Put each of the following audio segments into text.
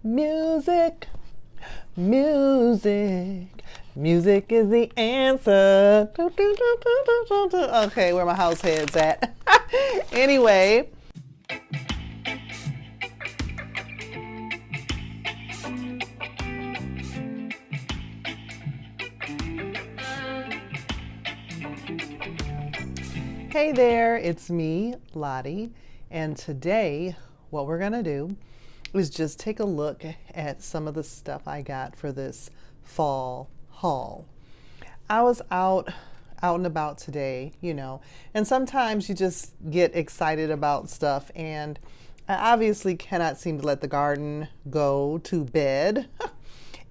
Music, music, music is the answer. Okay, where my house head's at. Anyway. Hey there, it's me, Lottie, and today what we're gonna do is just take a look at some of the stuff I got for this fall haul. I was out and about today, and sometimes you just get excited about stuff, and I obviously cannot seem to let the garden go to bed.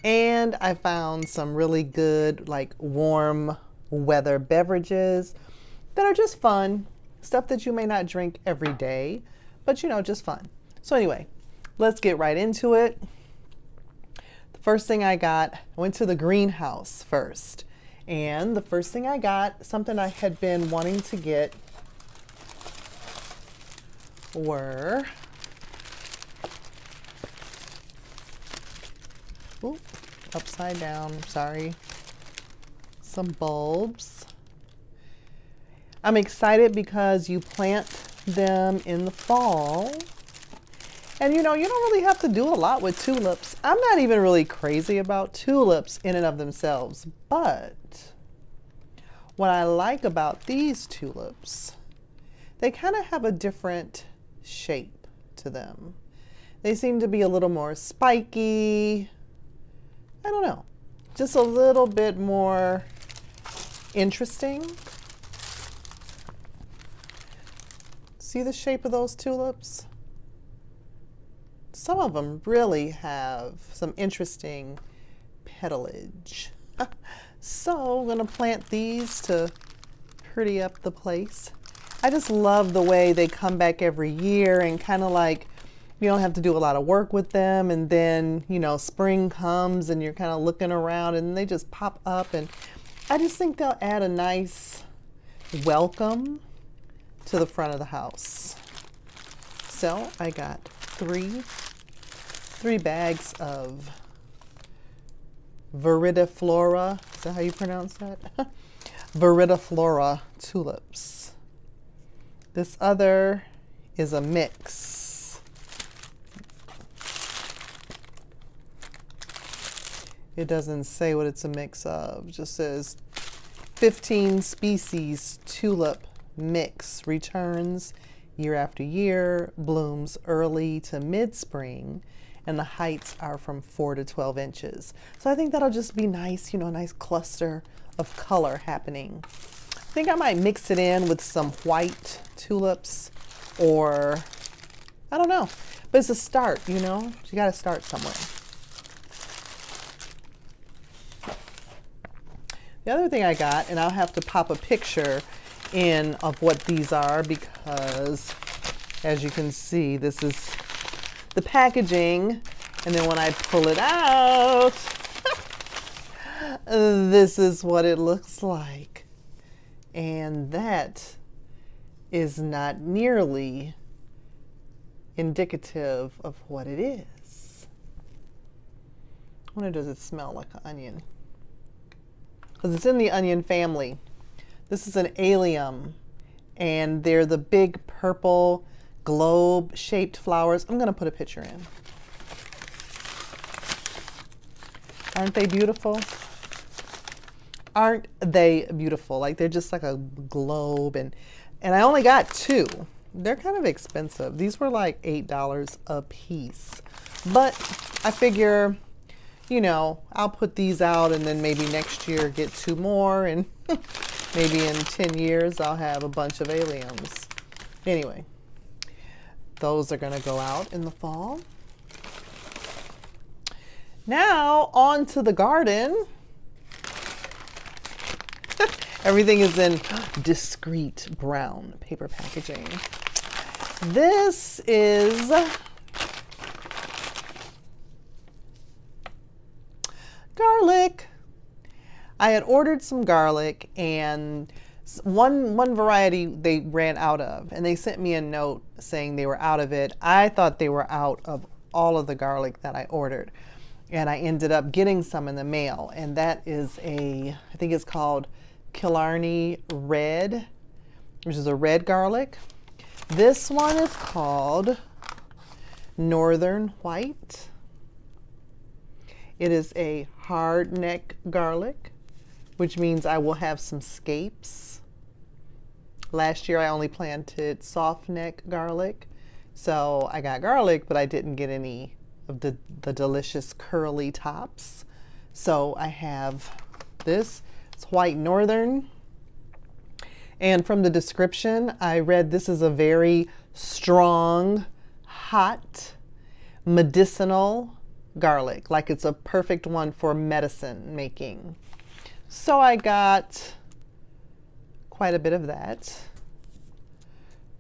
And I found some really good, like, warm weather beverages that are just fun, stuff that you may not drink every day, but just fun. So anyway, let's get right into it. The first thing I got, I went to the greenhouse first. And the first thing I got, something I had been wanting to get, were, upside down, sorry, some bulbs. I'm excited because you plant them in the fall. And you don't really have to do a lot with tulips. I'm not even really crazy about tulips in and of themselves, but what I like about these tulips, they kind of have a different shape to them. They seem to be a little more spiky. I don't know, just a little bit more interesting. See the shape of those tulips? Some of them really have some interesting petalage. So I'm gonna plant these to pretty up the place. I just love the way they come back every year and kind of like, you don't have to do a lot of work with them, and then, spring comes and you're kind of looking around and they just pop up, and I just think they'll add a nice welcome to the front of the house. So I got three bags of viridiflora. Is that how you pronounce that? Viridiflora tulips. This other is a mix. It doesn't say what it's a mix of. It just says 15 species tulip mix, returns year after year, blooms early to mid-spring, and the heights are from 4 to 12 inches. So I think that'll just be nice, a nice cluster of color happening. I think I might mix it in with some white tulips, or I don't know, but it's a start, you gotta start somewhere. The other thing I got, and I'll have to pop a picture in of what these are, because as you can see, this is the packaging, and then when I pull it out, this is what it looks like, and that is not nearly indicative of what it is. I wonder, does it smell like an onion? Because it's in the onion family. This is an allium, and they're the big purple globe-shaped flowers. I'm going to put a picture in. Aren't they beautiful? Aren't they beautiful? Like, they're just like a globe, and I only got two. They're kind of expensive. These were like $8 a piece. But I figure, I'll put these out, and then maybe next year get two more, and maybe in 10 years I'll have a bunch of alliums. Anyway, those are going to go out in the fall. Now on to the garden. Everything is in discreet brown paper packaging. This is garlic. I had ordered some garlic, and one variety they ran out of, and they sent me a note saying they were out of it. I thought they were out of all of the garlic that I ordered. And I ended up getting some in the mail. And that is I think it's called Killarney Red, which is a red garlic. This one is called Northern White. It is a hard neck garlic, which means I will have some scapes. Last year I only planted soft neck garlic. So I got garlic, but I didn't get any of the delicious curly tops. So I have this. It's white northern. And from the description, I read this is a very strong, hot, medicinal garlic. Like it's a perfect one for medicine making. So I got quite a bit of that.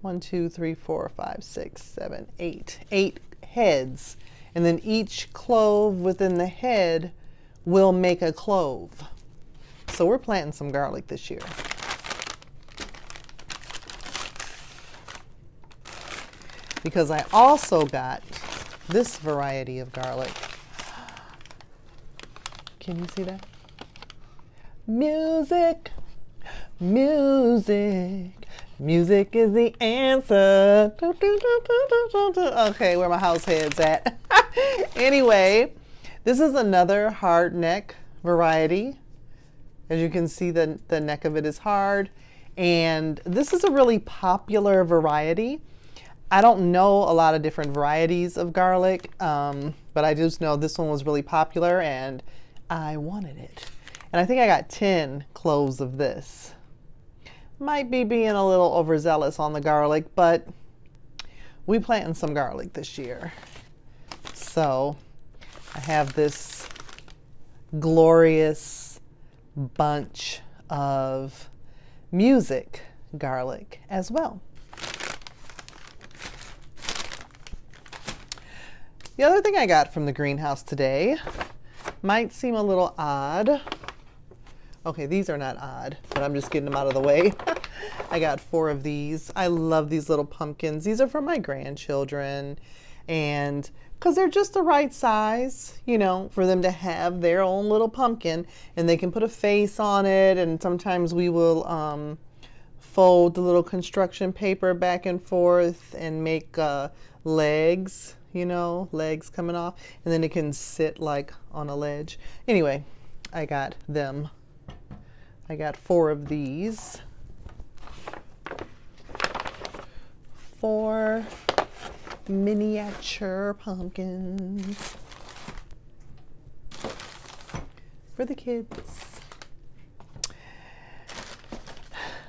1, 2, 3, 4, 5, 6, 7, 8. 8 heads. And then each clove within the head will make a clove. So we're planting some garlic this year. Because I also got this variety of garlic. Can you see that? Music, music, music is the answer. Okay, where my house head's at. Anyway, this is another hard neck variety. As you can see, the neck of it is hard. And this is a really popular variety. I don't know a lot of different varieties of garlic, but I just know this one was really popular and I wanted it. And I think I got 10 cloves of this. Might be being a little overzealous on the garlic, but we planting some garlic this year. So I have this glorious bunch of music garlic as well. The other thing I got from the greenhouse today might seem a little odd. Okay, these are not odd, but I'm just getting them out of the way. I got 4 of these. I love these little pumpkins. These are for my grandchildren, and because they're just the right size, you know, for them to have their own little pumpkin, and they can put a face on it, and sometimes we will fold the little construction paper back and forth and make legs, you know, legs coming off, and then it can sit like on a ledge. Anyway, I got them. I got 4 of these. 4 miniature pumpkins for the kids.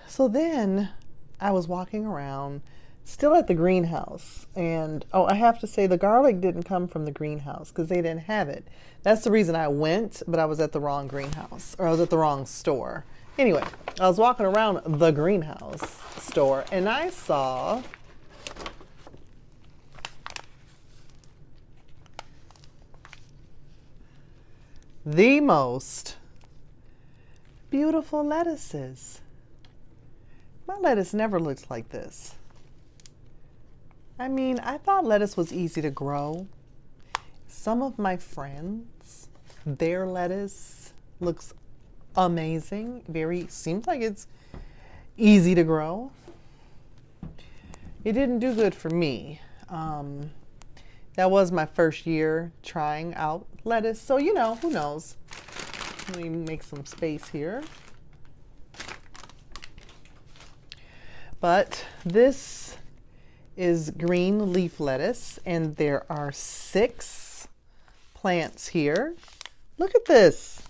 So then I was walking around still at the greenhouse, and oh, I have to say the garlic didn't come from the greenhouse because they didn't have it. That's the reason I went, but I was at the wrong greenhouse, or I was at the wrong store. Anyway, I was walking around the greenhouse store and I saw the most beautiful lettuces. My lettuce never looks like this. I mean, I thought lettuce was easy to grow. Some of my friends, their lettuce looks amazing. Seems like it's easy to grow. It didn't do good for me. That was my first year trying out lettuce. So, you know, who knows? Let me make some space here. But this is green leaf lettuce, and there are 6 plants here. Look at this.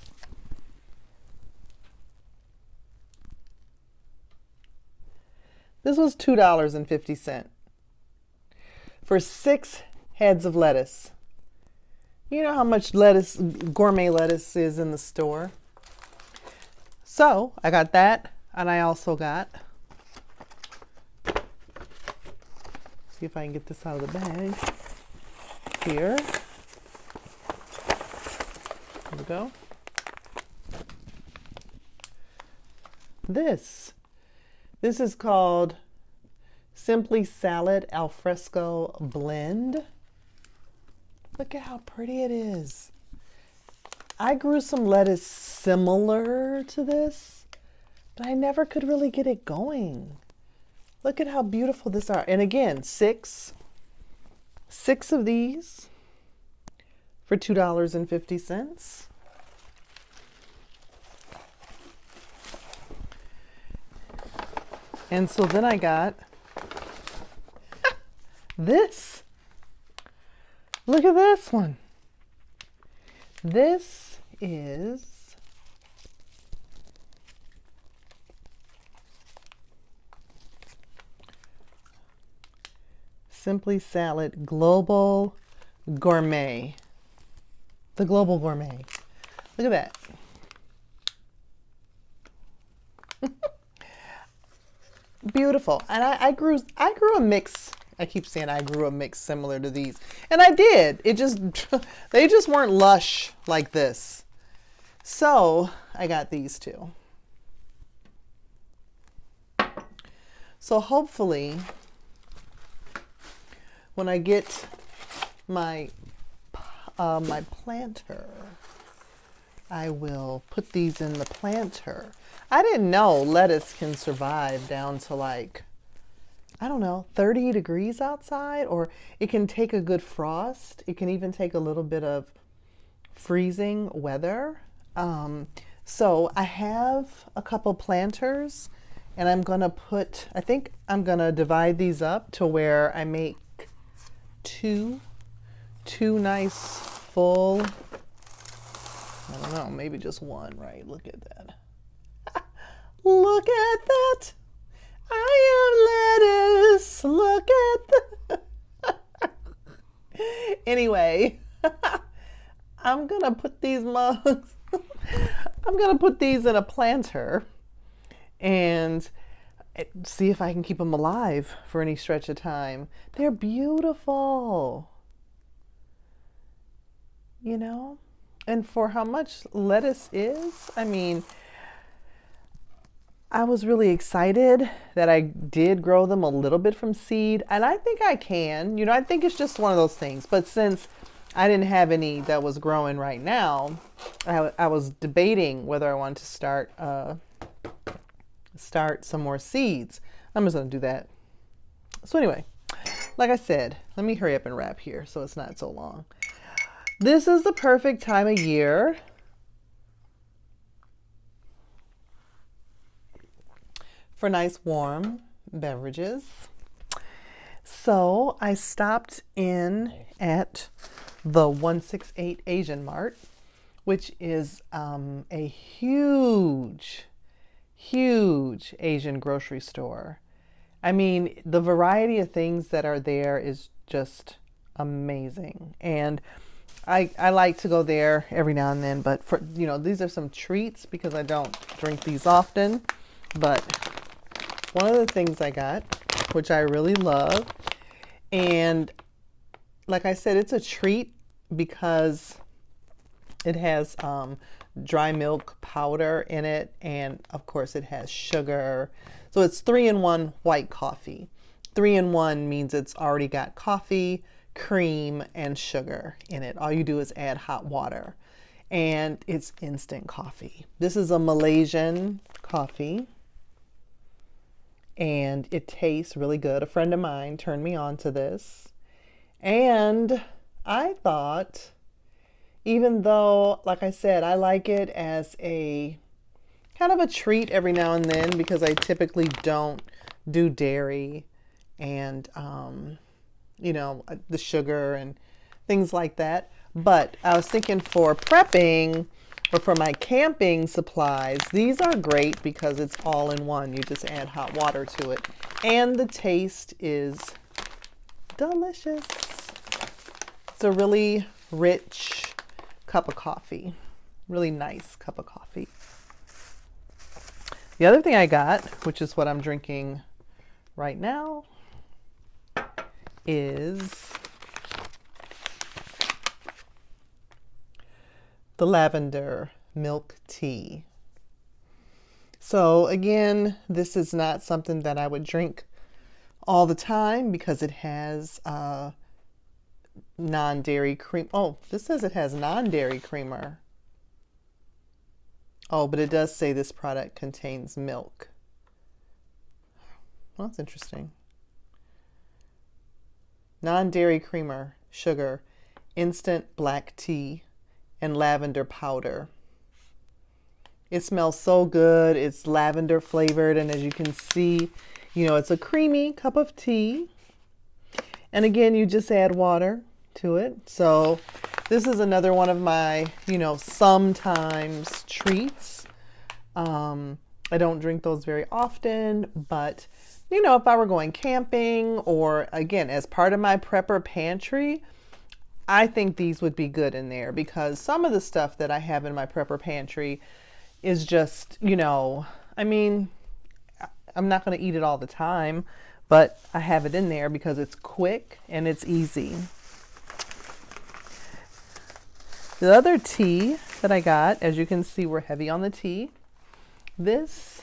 This was $2.50 for 6 heads of lettuce. You know how much lettuce, gourmet lettuce, is in the store. So I got that, and I also got, see if I can get this out of the bag. Here. Here we go. This is called Simply Salad Alfresco Blend. Look at how pretty it is. I grew some lettuce similar to this, but I never could really get it going. Look at how beautiful this are. And again, six of these for $2.50. And so then I got this. Look at this one. This is Simply Salad Global Gourmet. The Global Gourmet. Look at that. Beautiful. And I grew a mix. I keep saying I grew a mix similar to these. And I did. They just weren't lush like this. So I got these two. So hopefully when I get my planter, I will put these in the planter. I didn't know lettuce can survive down to like, I don't know, 30 degrees outside, or it can take a good frost. It can even take a little bit of freezing weather. So I have a couple planters, and I'm gonna I think I'm gonna divide these up to where I make two nice full, I don't know, maybe just one, right? Look at that. Look at that. I am lettuce. Look at that. Anyway, I'm going to put these mugs, I'm going to put these in a planter and see if I can keep them alive for any stretch of time. They're beautiful. You know? And for how much lettuce is, I mean, I was really excited that I did grow them a little bit from seed, and I think I can. You know, I think it's just one of those things. But since I didn't have any that was growing right now, I was debating whether I wanted to start some more seeds. I'm just going to do that. So anyway, like I said, let me hurry up and wrap here so it's not so long. This is the perfect time of year for nice warm beverages. So I stopped in at the 168 Asian Mart, which is a huge Asian grocery store. I mean, the variety of things that are there is just amazing. And I like to go there every now and then, but for, you know, these are some treats because I don't drink these often. But one of the things I got, which I really love, and like I said, it's a treat because it has dry milk powder in it, and of course it has sugar. So it's 3-in-1 white coffee. 3-in-1 means it's already got coffee, cream, and sugar in it. All you do is add hot water, and it's instant coffee. This is a Malaysian coffee, and it tastes really good. A friend of mine turned me on to this, and I thought, even though, like I said, I like it as a kind of a treat every now and then because I typically don't do dairy and, you know, the sugar and things like that. But I was thinking for prepping or for my camping supplies, these are great because it's all in one. You just add hot water to it. And the taste is delicious. It's a really rich cup of coffee. Really nice cup of coffee. The other thing I got, which is what I'm drinking right now, is the Lavender Milk Tea. So again, this is not something that I would drink all the time because it has non-dairy cream. Oh, this says it has non-dairy creamer. Oh, but it does say this product contains milk. Well, that's interesting. Non-dairy creamer, sugar, instant black tea, and lavender powder. It smells so good. It's lavender flavored, and as you can see, it's a creamy cup of tea. And again, you just add water to it. So this is another one of my, sometimes treats. I don't drink those very often, but if I were going camping or again, as part of my prepper pantry, I think these would be good in there because some of the stuff that I have in my prepper pantry is just, I mean, I'm not going to eat it all the time, but I have it in there because it's quick and it's easy. The other tea that I got, as you can see, we're heavy on the tea. This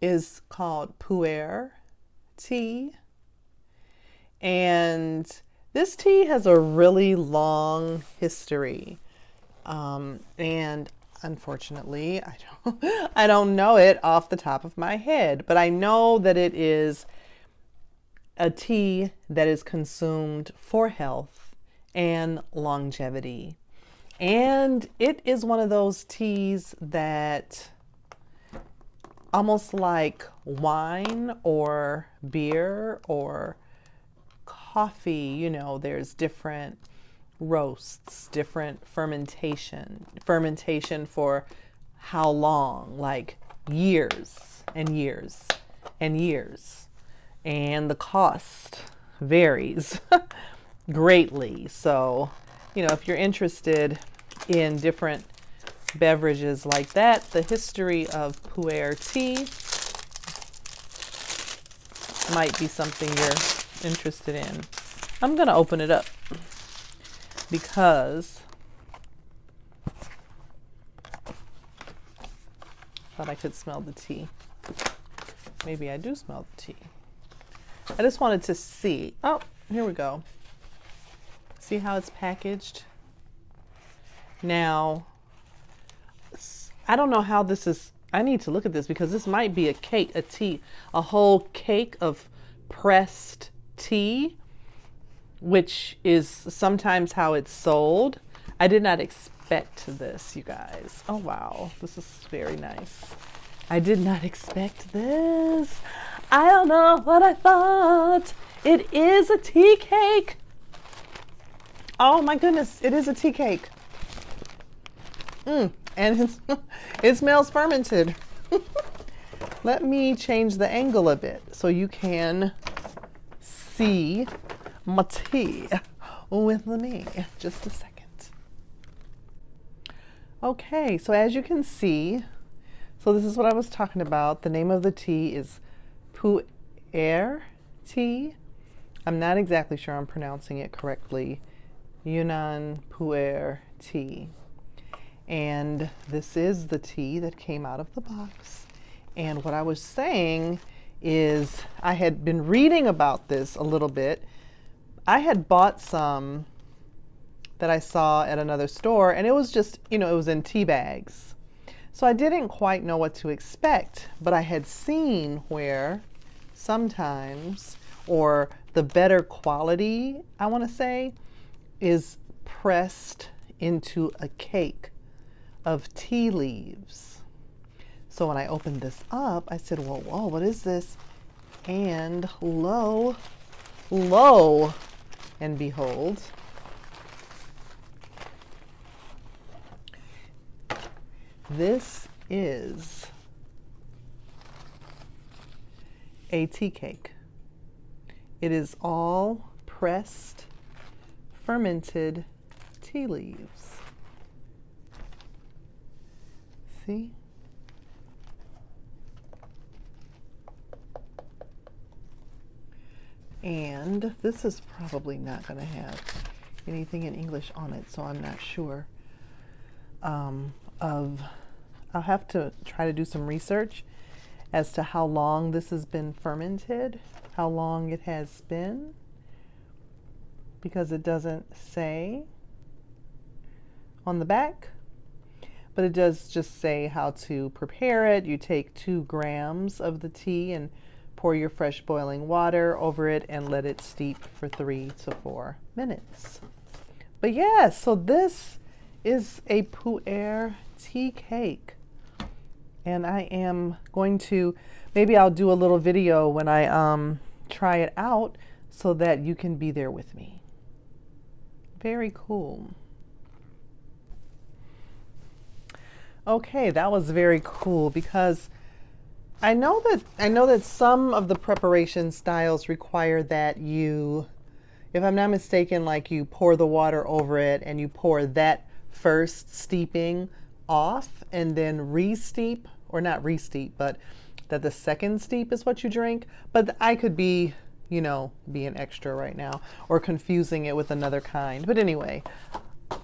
is called Puerto Tea. And this tea has a really long history. And unfortunately, I don't know it off the top of my head, but I know that it is a tea that is consumed for health and longevity. And it is one of those teas that almost like wine or beer or coffee, there's different roasts, different fermentation for how long, like years and years and years. And the cost varies greatly. So, if you're interested in different beverages like that, the history of Puerto Tea might be something you're interested in. I'm going to open it up because I thought I could smell the tea. Maybe I do smell the tea. I just wanted to see. Oh, here we go. See how it's packaged? Now, I don't know how this is. I need to look at this because this might be a whole cake of pressed tea, which is sometimes how it's sold. I did not expect this, you guys. Oh, wow. This is very nice. I did not expect this. I don't know what I thought. It is a tea cake. Oh my goodness, it is a tea cake. And it smells fermented. Let me change the angle a bit so you can see my tea with me. Just a second. Okay, so as you can see, so this is what I was talking about. The name of the tea is Puerto Tea. I'm not exactly sure I'm pronouncing it correctly. Yunnan Puerto Tea. And this is the tea that came out of the box. And what I was saying is I had been reading about this a little bit. I had bought some that I saw at another store, and it was just, it was in tea bags. So I didn't quite know what to expect, but I had seen where sometimes, or the better quality, I want to say, is pressed into a cake of tea leaves. So when I opened this up, I said, whoa, what is this? And lo and behold, this is a tea cake. It is all pressed, fermented tea leaves. See? And this is probably not going to have anything in English on it, so I'm not sure I'll have to try to do some research as to how long this has been fermented, how long it has been. because it doesn't say on the back, but it does just say how to prepare it. You take 2 grams of the tea and pour your fresh boiling water over it and let it steep for 3 to 4 minutes. But yeah, so this is a Pu'er tea cake. And I am going to, maybe I'll do a little video when I try it out so that you can be there with me. Very cool. Okay, that was very cool because I know that some of the preparation styles require that you, if I'm not mistaken, like you pour the water over it and you pour that first steeping off and then re-steep, or not re-steep, but that the second steep is what you drink. But I could be, you know, being extra right now or confusing it with another kind. But anyway,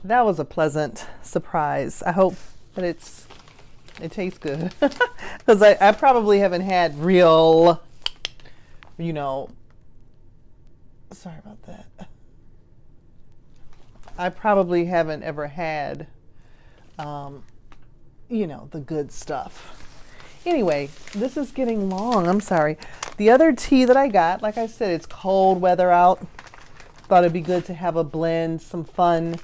that was a pleasant surprise. I hope that it tastes good because I probably haven't had real, you know, sorry about that. I probably haven't ever had, you know, the good stuff. Anyway, this is getting long. I'm sorry. The other tea that I got, like I said, it's cold weather out. Thought it'd be good to have a blend, some fun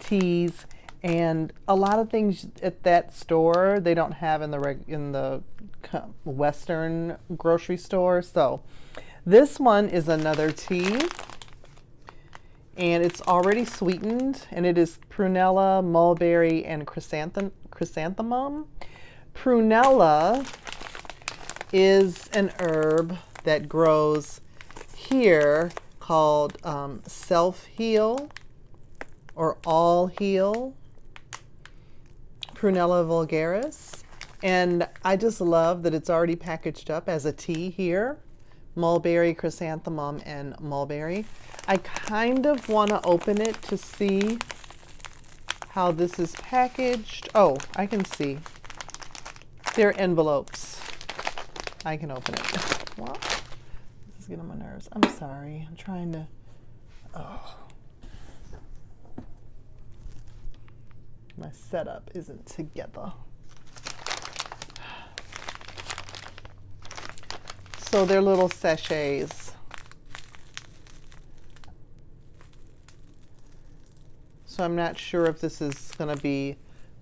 teas, and a lot of things at that store they don't have in the Western grocery store. So this one is another tea, and it's already sweetened, and it is prunella, mulberry, and chrysanthemum. Prunella is an herb that grows here called self-heal or all-heal, Prunella vulgaris. And I just love that it's already packaged up as a tea here. Mulberry, chrysanthemum, and mulberry. I kind of want to open it to see how this is packaged. Oh, I can see. They're envelopes. I can open it. Well, this is getting on my nerves. I'm sorry. I'm trying to. Oh. My setup isn't together. So they're little sachets. So I'm not sure if this is going to be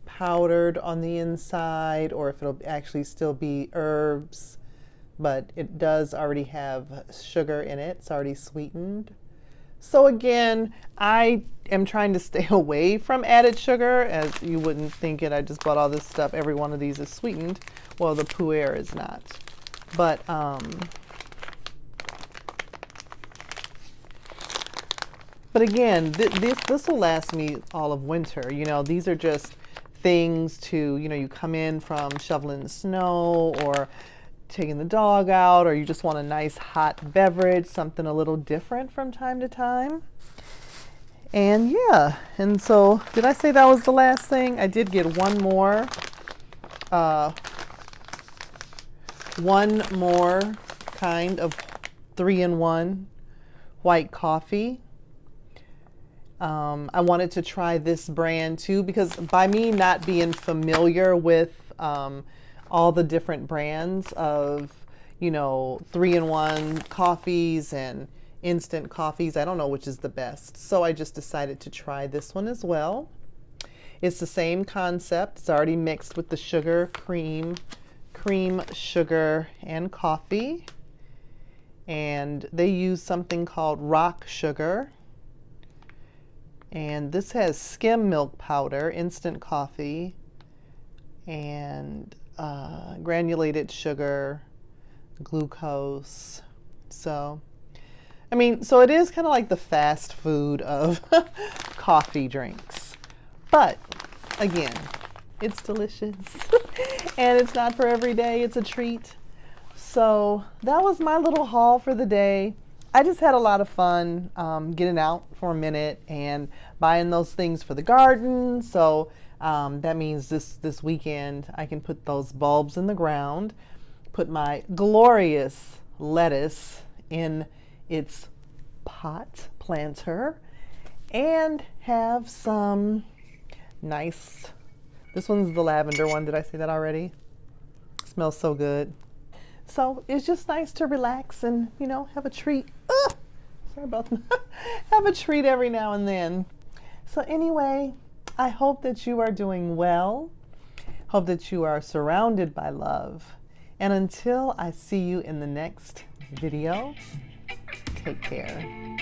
powdered on the inside or if it'll actually still be herbs, but it does already have sugar in it. It's already sweetened. So again, I am trying to stay away from added sugar, as you wouldn't think it. I just bought all this stuff. Every one of these is sweetened. Well, the Pu'er is not. But again, this will last me all of winter. You know, these are just things to, you know, you come in from shoveling the snow or taking the dog out, or you just want a nice hot beverage, something a little different from time to time. And yeah, and so did I say that was the last thing? I did get one more kind of 3-in-1 white coffee. I wanted to try this brand too, because by me not being familiar with all the different brands of, you know, 3-in-1 coffees and instant coffees, I don't know which is the best. So I just decided to try this one as well. It's the same concept. It's already mixed with the sugar, cream, sugar, and coffee. And they use something called rock sugar. And this has skim milk powder, instant coffee, and granulated sugar, glucose. So, I mean, so it is kind of like the fast food of coffee drinks. But again, it's delicious and it's not for every day. It's a treat. So that was my little haul for the day. I just had a lot of fun getting out for a minute and buying those things for the garden. So that means this weekend I can put those bulbs in the ground, put my glorious lettuce in its pot planter, and have some nice, this one's the lavender one. Did I say that already? Smells so good. So it's just nice to relax and, you know, have a treat. Sorry about that. Have a treat every now and then. So anyway, I hope that you are doing well. Hope that you are surrounded by love. And until I see you in the next video, take care.